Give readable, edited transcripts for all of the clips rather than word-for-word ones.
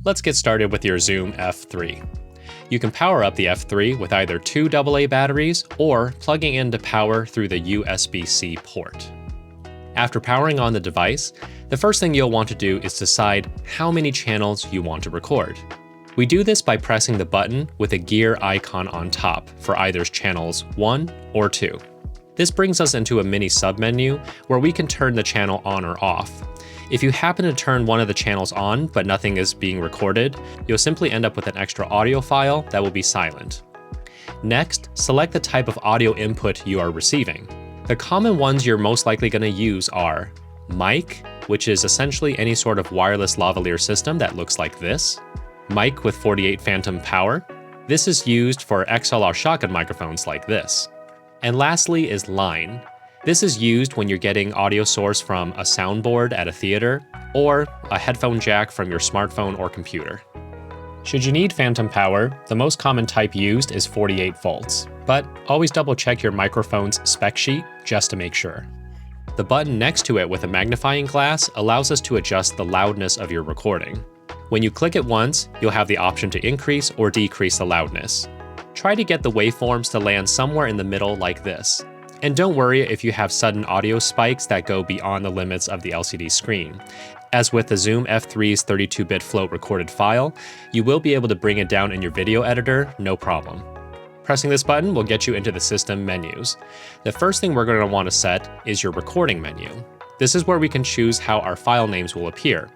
Let's get started with your Zoom F3. You can power up the F3 with either two AA batteries or plugging into power through the USB-C port. After powering on the device, the first thing you'll want to do is decide how many channels you want to record. We do this by pressing the button with a gear icon on top for either channels 1 or 2. This brings us into a mini submenu where we can turn the channel on or off. If you happen to turn one of the channels on but nothing is being recorded, you'll simply end up with an extra audio file that will be silent. Next, select the type of audio input you are receiving. The common ones you're most likely going to use are mic, which is essentially any sort of wireless lavalier system that looks like this, mic with 48 phantom power. This is used for XLR shotgun microphones like this. And lastly is line. This is used when you're getting audio source from a soundboard at a theater or a headphone jack from your smartphone or computer. Should you need phantom power, the most common type used is 48 volts, but always double check your microphone's spec sheet just to make sure. The button next to it with a magnifying glass allows us to adjust the loudness of your recording. When you click it once, you'll have the option to increase or decrease the loudness. Try to get the waveforms to land somewhere in the middle like this. And don't worry if you have sudden audio spikes that go beyond the limits of the LCD screen. As with the Zoom F3's 32-bit float recorded file, you will be able to bring it down in your video editor, no problem. Pressing this button will get you into the system menus. The first thing we're going to want to set is your recording menu. This is where we can choose how our file names will appear.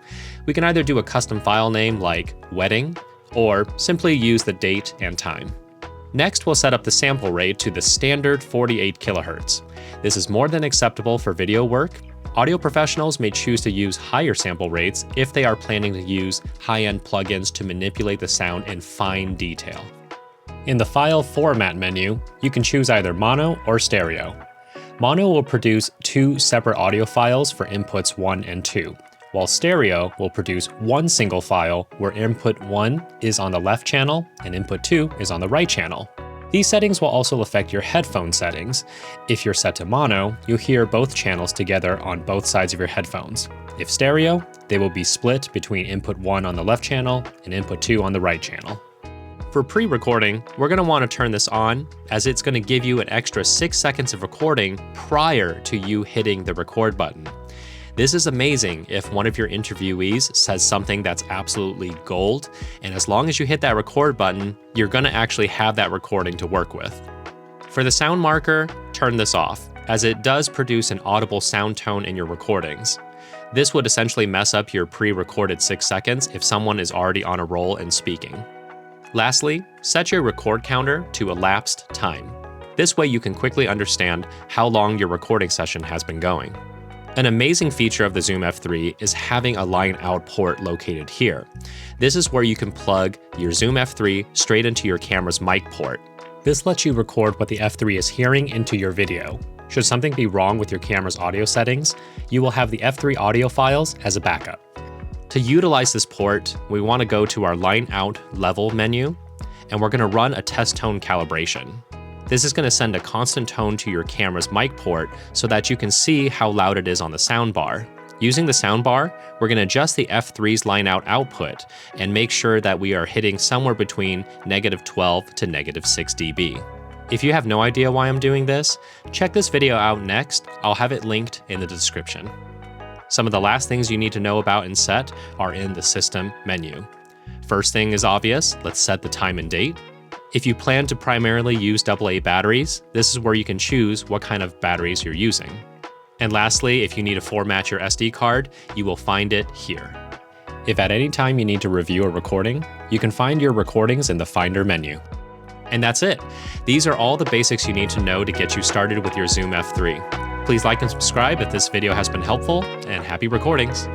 We can either do a custom file name like wedding, or simply use the date and time. Next, we'll set up the sample rate to the standard 48 kHz. This is more than acceptable for video work. Audio professionals may choose to use higher sample rates if they are planning to use high-end plugins to manipulate the sound in fine detail. In the File Format menu, you can choose either mono or stereo. Mono will produce two separate audio files for inputs 1 and 2, while stereo will produce one single file where input 1 is on the left channel and input 2 is on the right channel. These settings will also affect your headphone settings. If you're set to mono, you'll hear both channels together on both sides of your headphones. If stereo, they will be split between input 1 on the left channel and input 2 on the right channel. For pre-recording, we're going to want to turn this on as it's going to give you an extra 6 seconds of recording prior to you hitting the record button. This is amazing if one of your interviewees says something that's absolutely gold, and as long as you hit that record button, you're going to actually have that recording to work with. For the sound marker, turn this off, as it does produce an audible sound tone in your recordings. This would essentially mess up your pre-recorded 6 seconds if someone is already on a roll and speaking. Lastly, set your record counter to elapsed time. This way you can quickly understand how long your recording session has been going. An amazing feature of the Zoom F3 is having a line out port located here. This is where you can plug your Zoom F3 straight into your camera's mic port. This lets you record what the F3 is hearing into your video. Should something be wrong with your camera's audio settings, you will have the F3 audio files as a backup. To utilize this port, we want to go to our line out level menu, and we're going to run a test tone calibration. This is going to send a constant tone to your camera's mic port so that you can see how loud it is on the soundbar. Using the soundbar, we're going to adjust the F3's line out output and make sure that we are hitting somewhere between -12 to -6 dB. If you have no idea why I'm doing this, check this video out next. I'll have it linked in the description. Some of the last things you need to know about and set are in the system menu. First thing is obvious, let's set the time and date. If you plan to primarily use AA batteries, this is where you can choose what kind of batteries you're using. And lastly, if you need to format your SD card, you will find it here. If at any time you need to review a recording, you can find your recordings in the Finder menu. And that's it. These are all the basics you need to know to get you started with your Zoom F3. Please like and subscribe if this video has been helpful, and happy recordings!